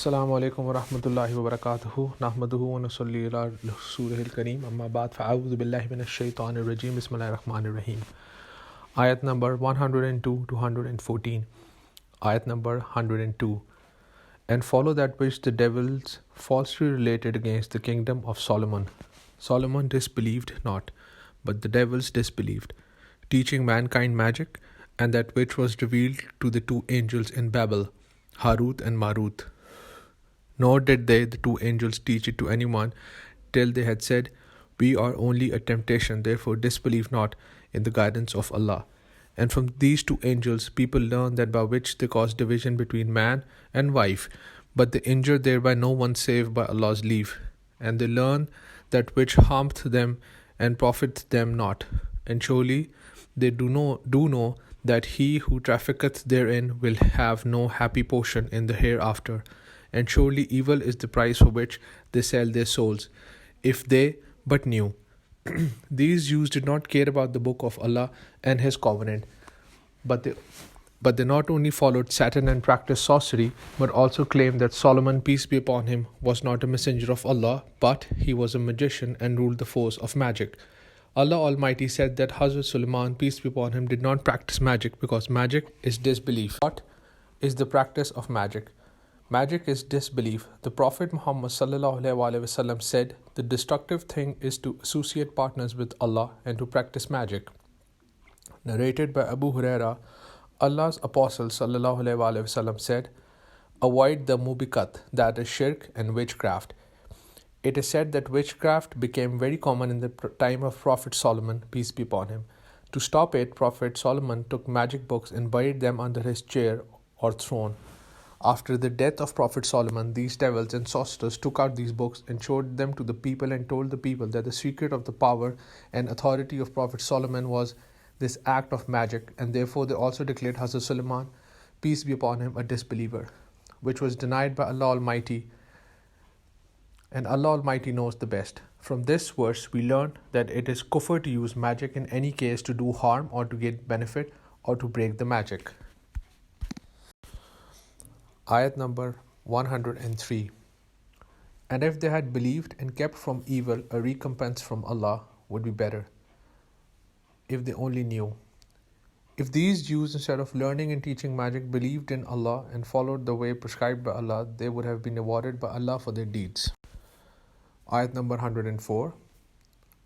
Assalamu alaikum wa rahmatullahi wa barakatuhu. Nahmaduhu wa nusalli ala rasulihil kareem. Amma ba'd, fa'a'udhu billahi minash shaitanir rajim. Bismillahir rahmanir rahim. Ayat number 102 to 114. Ayat number 102. And follow that which the devils falsely related against the kingdom of Solomon. Solomon disbelieved not, but the devils disbelieved, teaching mankind magic, and that which was revealed to the two angels in Babel, Harut and Marut. Nor did they, the two angels, teach it to anyone till they had said, "We are only a temptation, therefore disbelieve not in the guidance of Allah." And from these two angels people learn that by which they cause division between man and wife, but they injure thereby no one save by Allah's leave. And they learn that which harmeth them and profiteth them not. And surely they do know that he who trafficketh therein will have no happy portion in the hereafter. And surely evil is the price for which they sell their souls, if they but knew. These Jews did not care about the book of Allah and His covenant, but they not only followed Satan and practiced sorcery, but also claimed that Solomon, peace be upon him, was not a messenger of Allah, but he was a magician and ruled the force of magic. Allah Almighty said that Hazrat Sulaiman, peace be upon him, did not practice magic because magic is disbelief. What is the practice of magic? Magic is disbelief. The Prophet Muhammad ﷺ said, "The destructive thing is to associate partners with Allah and to practice magic." Narrated by Abu Huraira, Allah's Apostle ﷺ said, "Avoid the mubiqat, that is shirk and witchcraft." It is said that witchcraft became very common in the time of Prophet Solomon, peace be upon him. To stop it, Prophet Solomon took magic books and buried them under his chair or throne. After the death of Prophet Solomon, these devils and sorcerers took out these books and showed them to the people and told the people that the secret of the power and authority of Prophet Solomon was this act of magic, and therefore they also declared Hazrat Sulaiman, peace be upon him, a disbeliever, which was denied by Allah Almighty, and Allah Almighty knows the best. From this verse, we learn that it is kufr to use magic in any case to do harm or to get benefit or to break the magic. Ayat number 103. And if they had believed and kept from evil, a recompense from Allah would be better, if they only knew. If these Jews, instead of learning and teaching magic, believed in Allah and followed the way prescribed by Allah, they would have been rewarded by Allah for their deeds. Ayat number 104.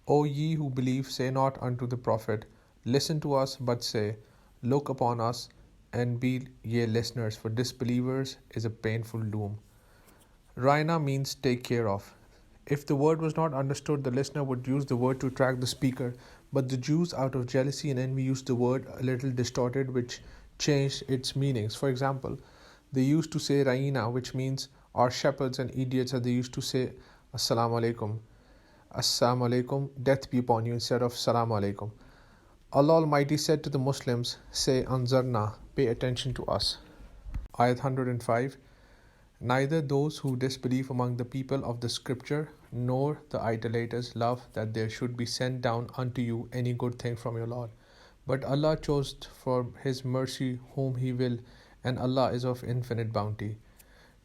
O ye who believe, say not unto the Prophet, "Listen to us," but say, "Look upon us," and be ye listeners, for disbelievers is a painful doom. Raina means take care of. If the word was not understood, the listener would use the word to attract the speaker, but the Jews, out of jealousy and envy, used the word a little distorted, which changed its meanings. For example, they used to say Raina, which means our shepherds, and idiots, and they used to say Assalamu alaikum. Assalamu alaikum, death be upon you, instead of Salamu alaikum. Allah Almighty said to the Muslims, say Anzarna, pay attention to us. Ayat 105. Neither those who disbelieve among the people of the scripture nor the idolaters love that there should be sent down unto you any good thing from your Lord. But Allah chose for His mercy whom He will, and Allah is of infinite bounty.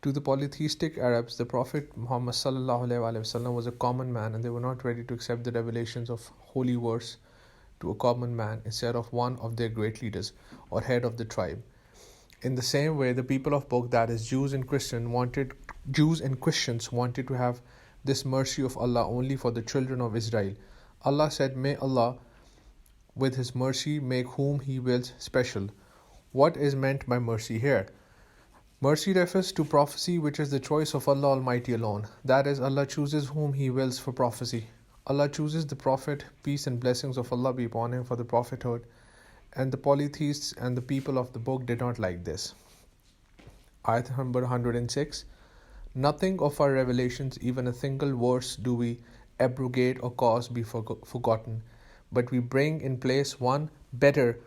To the polytheistic Arabs, the Prophet Muhammad ﷺ was a common man, and they were not ready to accept the revelations of holy verse to a common man instead of one of their great leaders or head of the tribe. In the same way, the people of book, that is Jews and Christians, wanted to have this mercy of Allah only for the children of Israel. Allah said, "May Allah with His mercy make whom He wills special." What is meant by mercy here? Mercy refers to prophecy, which is the choice of Allah Almighty alone. That is, Allah chooses whom He wills for prophecy. Allah chooses the Prophet, peace and blessings of Allah be upon him, for the prophethood, and the polytheists and the people of the book did not like this. Ayat number 106. Nothing of our revelations, even a single verse, do we abrogate or cause be forgotten, but we bring in place one better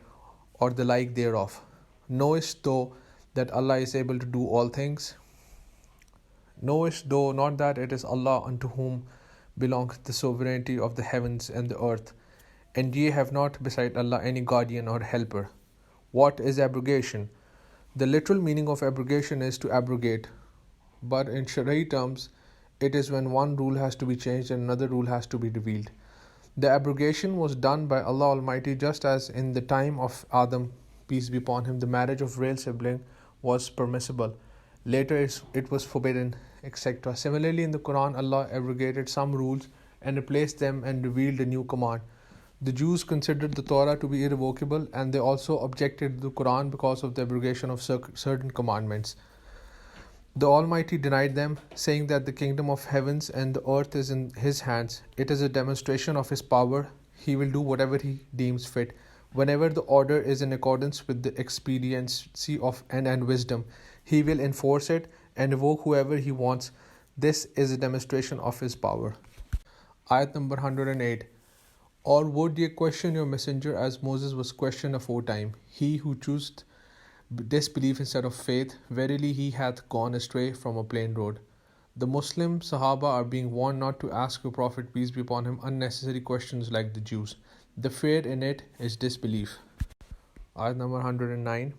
or the like thereof. Knowest thou that Allah is able to do all things? Knowest thou not that it is Allah unto whom belongeth the sovereignty of the heavens and the earth, and ye have not beside Allah any guardian or helper? What is abrogation? The literal meaning of abrogation is to abrogate. but in Shari'i terms, it is when one rule has to be changed and another rule has to be revealed. The abrogation was done by Allah Almighty, just as in the time of Adam, peace be upon him, the marriage of real sibling was permissible. Later it was forbidden, etc. Similarly, in the Quran, Allah abrogated some rules and replaced them and revealed a new command. The Jews considered the Torah to be irrevocable, and they also objected to the Quran because of the abrogation of certain commandments. The Almighty denied them, saying that the kingdom of heavens and the earth is in His hands. It is a demonstration of His power. He will do whatever He deems fit. Whenever the order is in accordance with the expediency of and wisdom, He will enforce it and revoke whoever He wants. This is a demonstration of His power. Ayat number 108. Or would ye question your messenger as Moses was questioned aforetime? He who choosed disbelief instead of faith, verily he hath gone astray from a plain road. The Muslim Sahaba are being warned not to ask your Prophet, peace be upon him, unnecessary questions like the Jews. The fear in it is disbelief. Ayat number 109.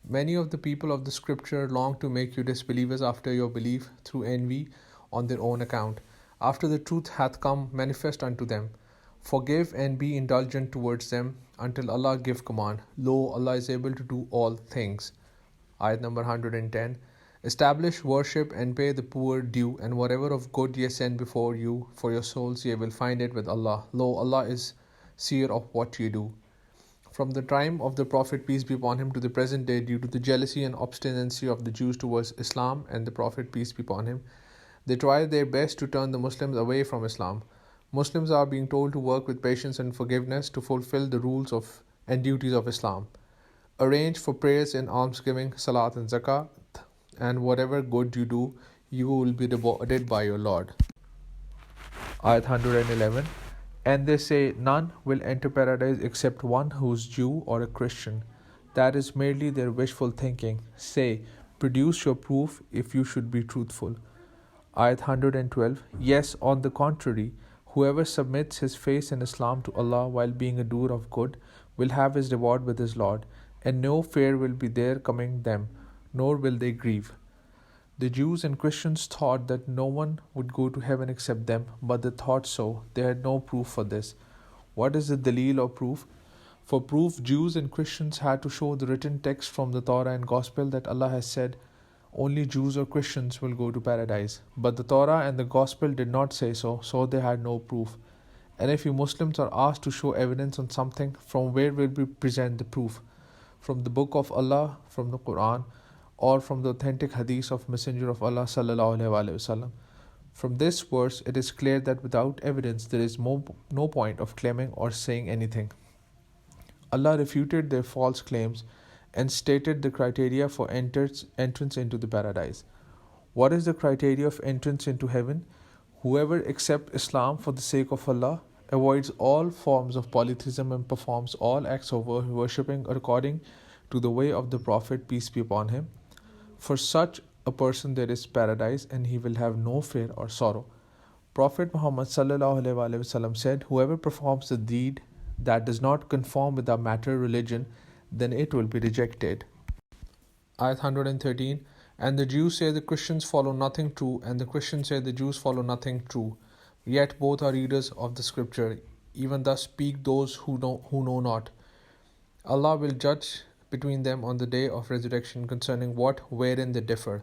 Many of the people of the scripture long to make you disbelievers after your belief through envy on their own account, after the truth hath come manifest unto them. Forgive and be indulgent towards them until Allah give command. Lo, Allah is able to do all things. Ayat number 110. Establish worship and pay the poor due, and whatever of good ye send before you for your souls, ye will find it with Allah. Lo, Allah is seer of what ye do. From the time of the Prophet, peace be upon him, to the present day, due to the jealousy and obstinacy of the Jews towards Islam and the Prophet, peace be upon him, they try their best to turn the Muslims away from Islam. Muslims are being told to work with patience and forgiveness to fulfill the rules of and duties of Islam. Arrange for prayers and almsgiving, salat and zakat, and whatever good you do, you will be rewarded by your Lord. Ayat 111. And they say, none will enter paradise except one who is Jew or a Christian. That is merely their wishful thinking. Say, produce your proof if you should be truthful. Ayat 112. Yes, on the contrary, whoever submits his faith in Islam to Allah while being a doer of good will have his reward with his Lord, and no fear will be there coming them, nor will they grieve. The Jews and Christians thought that no one would go to heaven except them, but they thought so. They had no proof for this. What is the dalil or proof? For proof, Jews and Christians had to show the written text from the Torah and Gospel that Allah has said, only Jews or Christians will go to paradise. But the Torah and the Gospel did not say so, so they had no proof. And if you Muslims are asked to show evidence on something, from where will we present the proof? From the book of Allah, from the Quran, or from the authentic hadith of Messenger of Allah sallallahu alaihi wasallam? From this verse, it is clear that without evidence, there is no point of claiming or saying anything. Allah refuted their false claims and stated the criteria for entrance into the paradise. What is the criteria of entrance into heaven? Whoever accepts Islam for the sake of Allah, avoids all forms of polytheism, and performs all acts of worshipping according to the way of the Prophet, peace be upon him, for such a person there is paradise, and he will have no fear or sorrow. Prophet Muhammad sallallahu alaihi wasallam said, whoever performs a deed that does not conform with our matter religion, then it will be rejected. Ayat 113. And the Jews say the Christians follow nothing true, and the Christians say the Jews follow nothing true. Yet both are readers of the scripture. Even thus speak those who know not. Allah will judge between them on the day of resurrection concerning wherein they differ.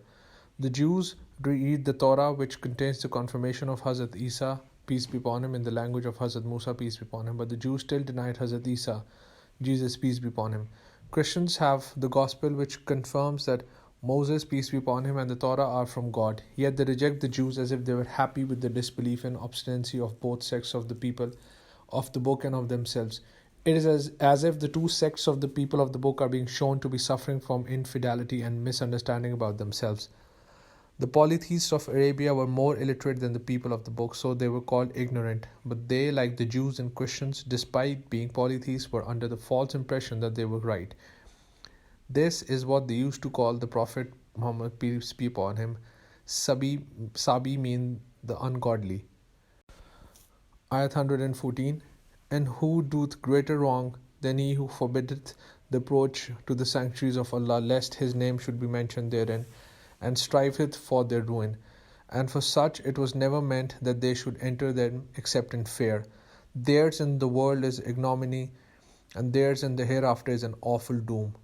The Jews read the Torah, which contains the confirmation of Hazrat Isa, peace be upon him, in the language of Hazrat Musa, peace be upon him. But the Jews still denied Hazrat Isa, Jesus, peace be upon him. Christians have the gospel, which confirms that Moses, peace be upon him, and the Torah are from God. Yet they reject the Jews as if they were happy with the disbelief and obstinacy of both sects of the people of the book and of themselves. It is as if the two sects of the people of the book are being shown to be suffering from infidelity and misunderstanding about themselves. The polytheists of Arabia were more illiterate than the people of the book, so they were called ignorant. But they, like the Jews and Christians, despite being polytheists, were under the false impression that they were right. This is what they used to call the Prophet Muhammad, peace be upon him. Sabi mean the ungodly. Ayat 114. And who doeth greater wrong than he who forbiddeth the approach to the sanctuaries of Allah, lest his name should be mentioned therein, and striveth for their ruin. And for such it was never meant that they should enter them except in fear. Theirs in the world is ignominy, and theirs in the hereafter is an awful doom.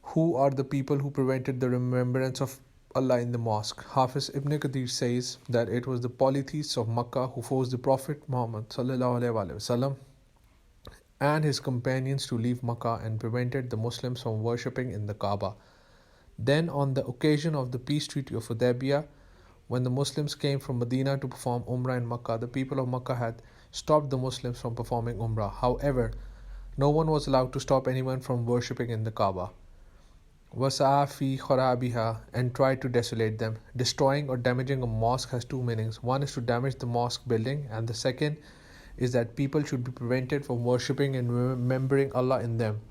Who are the people who prevented the remembrance of Allah in the mosque? Hafiz Ibn Kathir says that it was the polytheists of Makkah who forced the Prophet Muhammad ﷺ and his companions to leave Makkah and prevented the Muslims from worshipping in the Kaaba. Then, on the occasion of the peace treaty of Hudaybiyah, when the Muslims came from Medina to perform Umrah in Makkah, the people of Makkah had stopped the Muslims from performing Umrah. However, no one was allowed to stop anyone from worshipping in the Kaaba. Wasa'a fi kharabiha, and tried to desolate them. Destroying or damaging a mosque has two meanings. One is to damage the mosque building, and the second is that people should be prevented from worshipping and remembering Allah in them,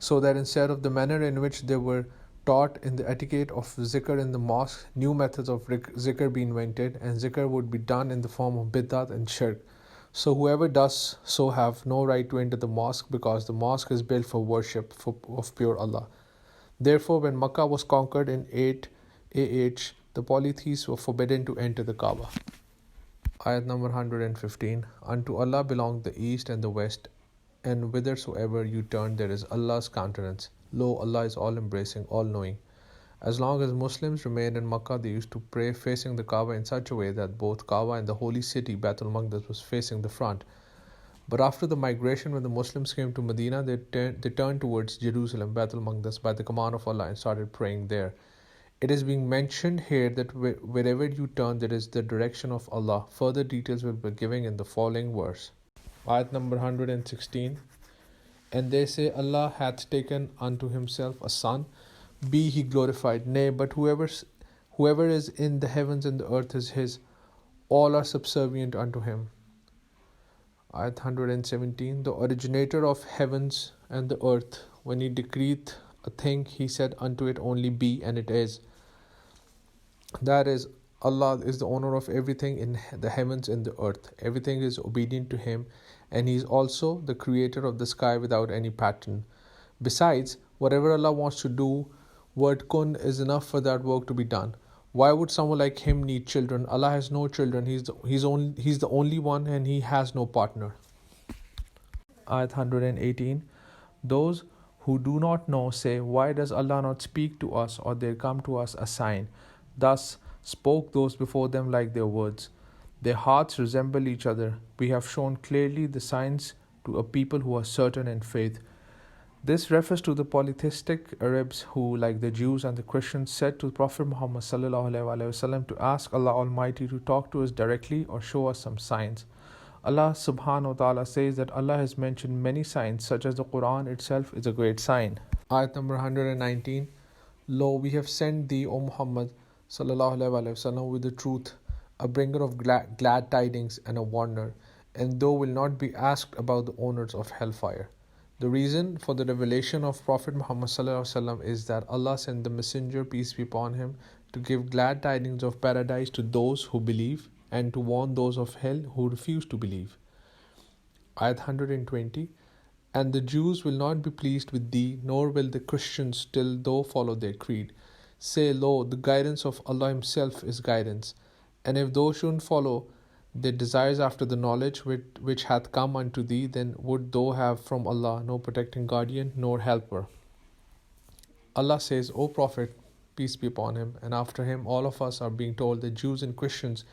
so that instead of the manner in which they were taught in the etiquette of zikr in the mosque, new methods of zikr be invented, and zikr would be done in the form of bid'at and shirk. So whoever does so have no right to enter the mosque, because the mosque is built for worship of pure Allah. Therefore, when Makkah was conquered in 8 AH, the polytheists were forbidden to enter the Kaaba. Ayat number 115. Unto Allah belong the east and the west, and whithersoever you turn there is Allah's countenance. Lo, Allah is all-embracing, all-knowing. As long as Muslims remained in Makkah, they used to pray facing the Kaaba in such a way that both Kaaba and the holy city, Baitul Maqdis, was facing the front. But after the migration, when the Muslims came to Medina, they turned towards Jerusalem, Baitul Maqdis, by the command of Allah and started praying there. It is being mentioned here that wherever you turn, there is the direction of Allah. Further details will be given in the following verse. Ayat number 116. And they say, Allah hath taken unto himself a son, be he glorified. Nay, but whoever is in the heavens and the earth is his. All are subservient unto him. Ayat 117. The originator of heavens and the earth, when he decreed a thing, he said unto it only be, and it is. That is, Allah is the owner of everything in the heavens and the earth. Everything is obedient to him, and he is also the creator of the sky without any pattern. Besides, whatever Allah wants to do, word kun is enough for that work to be done. Why would someone like him need children? Allah has no children. He's the only one, and he has no partner. Ayat 118. Those who do not know say, why does Allah not speak to us, or there come to us a sign? Thus spoke those before them like their words. Their hearts resemble each other. We have shown clearly the signs to a people who are certain in faith. This refers to the polytheistic Arabs who, like the Jews and the Christians, said to Prophet Muhammad ﷺ to ask Allah Almighty to talk to us directly or show us some signs. Allah subhanahu wa ta'ala says that Allah has mentioned many signs, such as the Quran itself is a great sign. Ayat number 119. Lo, we have sent thee, O Muhammad ﷺ, with the truth, a bringer of glad tidings and a warner, and thou will not be asked about the owners of hellfire. The reason for the revelation of Prophet Muhammad ﷺ is that Allah sent the messenger, peace be upon him, to give glad tidings of paradise to those who believe, and to warn those of hell who refuse to believe. Ayat 120. And the Jews will not be pleased with thee, nor will the Christians till thou follow their creed. Say, lo, the guidance of Allah himself is guidance. And if thou shouldn't follow their desires after the knowledge which hath come unto thee, then would thou have from Allah no protecting guardian nor helper. Allah says, O Prophet, peace be upon him, and after him all of us are being told that Jews and Christians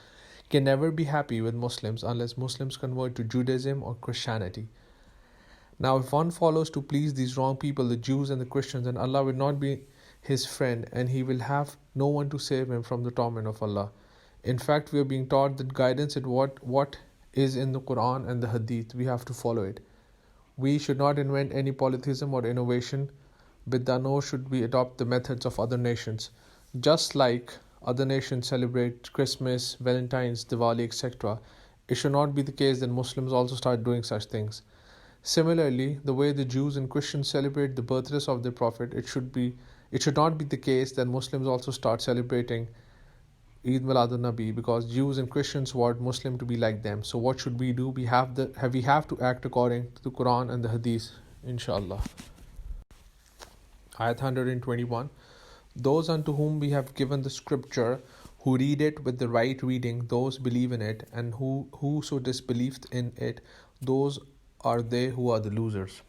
can never be happy with Muslims unless Muslims convert to Judaism or Christianity. Now, if one follows to please these wrong people, the Jews and the Christians, then Allah will not be his friend, and he will have no one to save him from the torment of Allah. In fact, we are being taught that guidance is what is in the Quran and the Hadith. We have to follow it. We should not invent any polytheism or innovation, bid'ah, nor should we adopt the methods of other nations. Just like other nations celebrate Christmas, Valentine's, Diwali, etc., it should not be the case that Muslims also start doing such things. Similarly, the way the Jews and Christians celebrate the birthdays of their Prophet, it should not be the case that Muslims also start celebrating Eid Miladun Nabi, because Jews and Christians want Muslim to be like them. So what should we do? We have to act according to the Quran and the Hadith, inshallah. Ayat 121. Those unto whom we have given the scripture, who read it with the right reading, those believe in it, and whoso disbelieved in it, those are they who are the losers.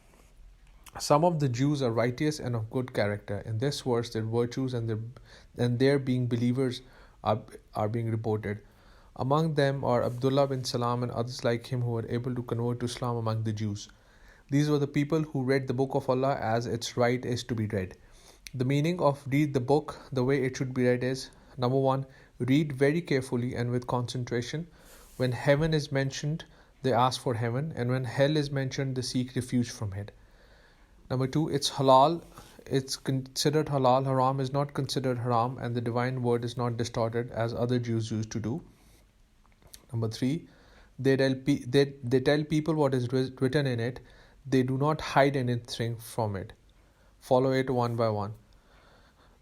Some of the Jews are righteous and of good character. In this verse, their virtues and their being believers are being reported. Among them are Abdullah bin Salam and others like him who were able to convert to Islam among the Jews. These were the people who read the book of Allah as its right is to be read. The meaning of read the book the way it should be read is: number one, read very carefully and with concentration. When heaven is mentioned, they ask for heaven, and when hell is mentioned, they seek refuge from it. Number two, it's halal. It's considered halal. Haram is not considered haram, and the divine word is not distorted as other Jews used to do. Number three, they tell people what is written in it. They do not hide anything from it. Follow it one by one.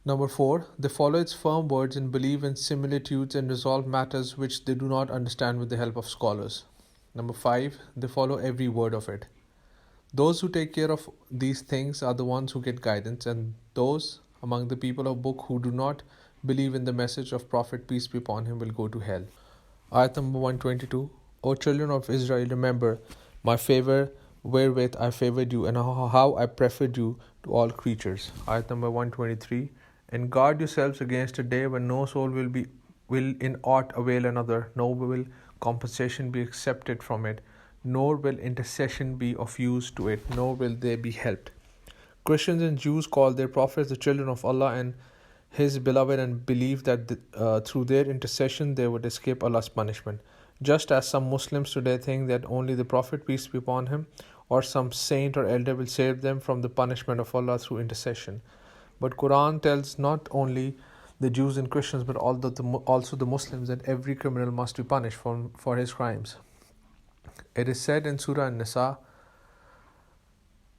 Number four, they follow its firm words and believe in similitudes and resolve matters which they do not understand with the help of scholars. Number five, they follow every word of it. Those who take care of these things are the ones who get guidance, and those among the people of book who do not believe in the message of Prophet, peace be upon him, will go to hell. Ayat number 122. O children of Israel, remember my favor wherewith I favored you, and how I preferred you to all creatures. Ayat number 123. And guard yourselves against a day when no soul will in aught avail another, nor will compensation be accepted from it, nor will intercession be of use to it, nor will they be helped. Christians and Jews call their prophets the children of Allah and His beloved, and believe that through their intercession they would escape Allah's punishment. Just as some Muslims today think that only the Prophet, peace be upon him, or some saint or elder will save them from the punishment of Allah through intercession. But Quran tells not only the Jews and Christians but also the Muslims that every criminal must be punished for his crimes. It is said in Surah An-Nisa,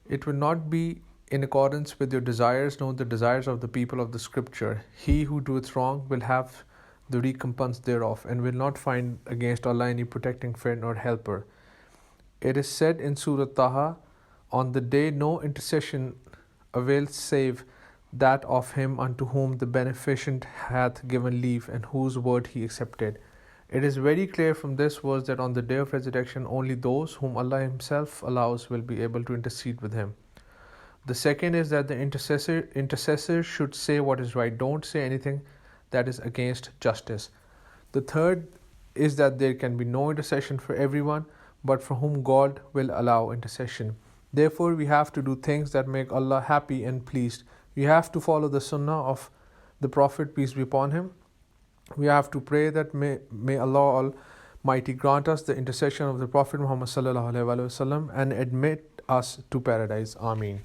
it will not be in accordance with your desires nor the desires of the people of the scripture. He who doeth wrong will have the recompense thereof, and will not find against Allah any protecting friend or helper. It is said in Surah Taha, on the day no intercession avails save that of him unto whom the beneficent hath given leave, and whose word he accepted. It is very clear from this verse that on the day of resurrection only those whom Allah Himself allows will be able to intercede with Him. The second is that the intercessor should say what is right. Don't say anything that is against justice. The third is that there can be no intercession for everyone, but for whom God will allow intercession. Therefore, we have to do things that make Allah happy and pleased. We have to follow the sunnah of the Prophet, peace be upon him. We have to pray that may Allah Almighty grant us the intercession of the Prophet Muhammad sallallahu alaihi wasallam and admit us to paradise. Ameen.